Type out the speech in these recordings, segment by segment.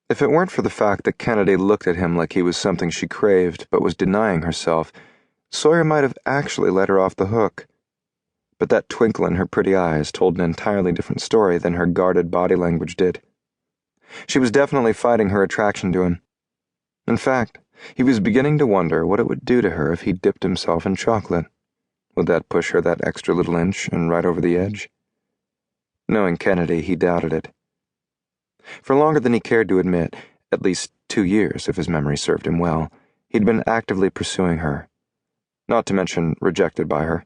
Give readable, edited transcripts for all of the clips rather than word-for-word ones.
If it weren't for the fact that Kennedy looked at him like he was something she craved but was denying herself, Sawyer might have actually let her off the hook. But that twinkle in her pretty eyes told an entirely different story than her guarded body language did. She was definitely fighting her attraction to him. In fact, he was beginning to wonder what it would do to her if he dipped himself in chocolate. Would that push her that extra little inch and right over the edge? Knowing Kennedy, he doubted it. For longer than he cared to admit, at least 2 years if his memory served him well, he'd been actively pursuing her, not to mention rejected by her.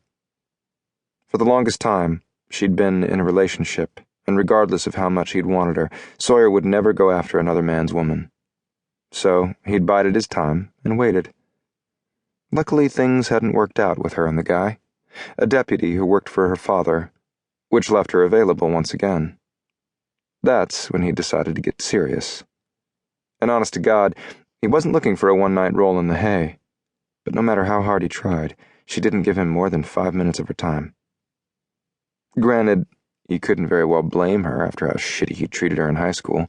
For the longest time, she'd been in a relationship, and regardless of how much he'd wanted her, Sawyer would never go after another man's woman. So he'd bided his time and waited. Luckily, things hadn't worked out with her and the guy, a deputy who worked for her father, which left her available once again. That's when he decided to get serious. And honest to God, he wasn't looking for a one-night roll in the hay. But no matter how hard he tried, she didn't give him more than 5 minutes of her time. Granted, he couldn't very well blame her after how shitty he'd treated her in high school.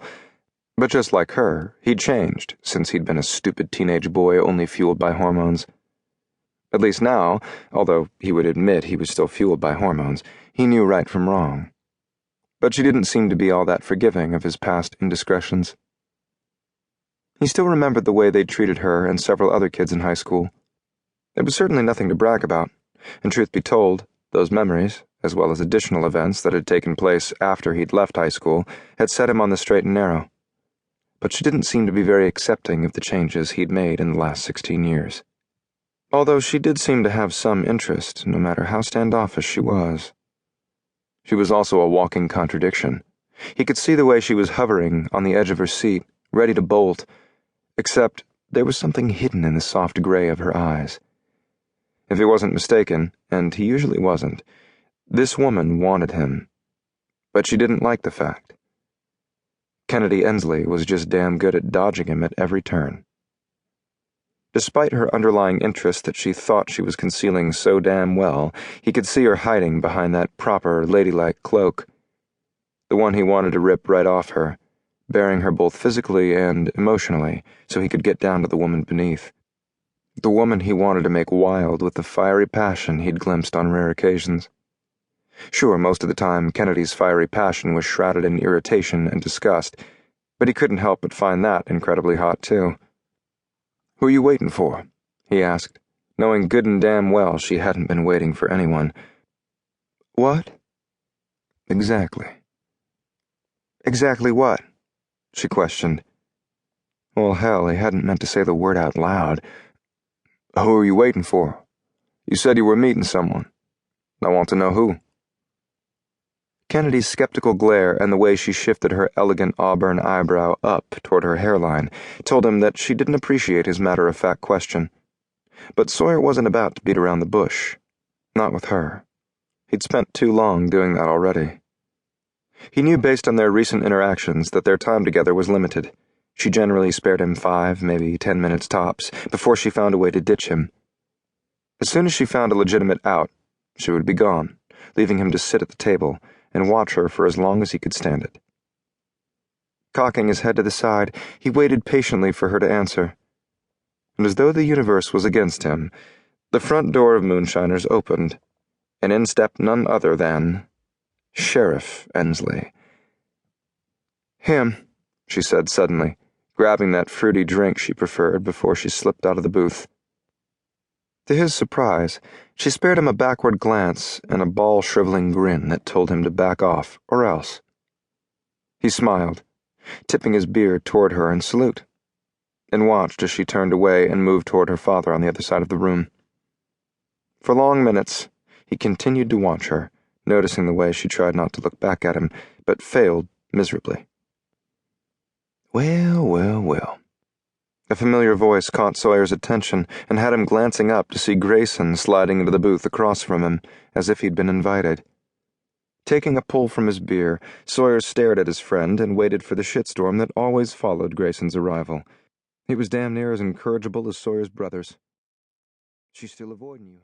But just like her, he'd changed since he'd been a stupid teenage boy only fueled by hormones. At least now, although he would admit he was still fueled by hormones, he knew right from wrong. But she didn't seem to be all that forgiving of his past indiscretions. He still remembered the way they'd treated her and several other kids in high school. It was certainly nothing to brag about, and truth be told, those memories, as well as additional events that had taken place after he'd left high school, had set him on the straight and narrow. But she didn't seem to be very accepting of the changes he'd made in the last 16 years. Although she did seem to have some interest, no matter how standoffish she was. She was also a walking contradiction. He could see the way she was hovering on the edge of her seat, ready to bolt, except there was something hidden in the soft gray of her eyes. If he wasn't mistaken, and he usually wasn't, this woman wanted him. But she didn't like the fact. Kennedy Endsley was just damn good at dodging him at every turn. Despite her underlying interest that she thought she was concealing so damn well, he could see her hiding behind that proper, ladylike cloak. The one he wanted to rip right off her, bearing her both physically and emotionally, so he could get down to the woman beneath. The woman he wanted to make wild with the fiery passion he'd glimpsed on rare occasions. Sure, most of the time Kennedy's fiery passion was shrouded in irritation and disgust, but he couldn't help but find that incredibly hot, too. "Who are you waiting for?" he asked, knowing good and damn well she hadn't been waiting for anyone. "What?" "Exactly." "Exactly what?" she questioned. Well, hell, he hadn't meant to say the word out loud. "Who are you waiting for? You said you were meeting someone. I want to know who." Kennedy's skeptical glare and the way she shifted her elegant auburn eyebrow up toward her hairline told him that she didn't appreciate his matter-of-fact question. But Sawyer wasn't about to beat around the bush. Not with her. He'd spent too long doing that already. He knew based on their recent interactions that their time together was limited. She generally spared him 5, maybe 10 minutes tops, before she found a way to ditch him. As soon as she found a legitimate out, she would be gone, leaving him to sit at the table and watch her for as long as he could stand it. Cocking his head to the side, he waited patiently for her to answer. And as though the universe was against him, the front door of Moonshiners opened, and in stepped none other than Sheriff Endsley. "Him," she said suddenly, grabbing that fruity drink she preferred before she slipped out of the booth. To his surprise, she spared him a backward glance and a ball-shriveling grin that told him to back off, or else. He smiled, tipping his beer toward her in salute, and watched as she turned away and moved toward her father on the other side of the room. For long minutes, he continued to watch her, noticing the way she tried not to look back at him, but failed miserably. Well, well, well. A familiar voice caught Sawyer's attention and had him glancing up to see Grayson sliding into the booth across from him, as if he'd been invited. Taking a pull from his beer, Sawyer stared at his friend and waited for the shitstorm that always followed Grayson's arrival. He was damn near as incorrigible as Sawyer's brothers. "She's still avoiding you."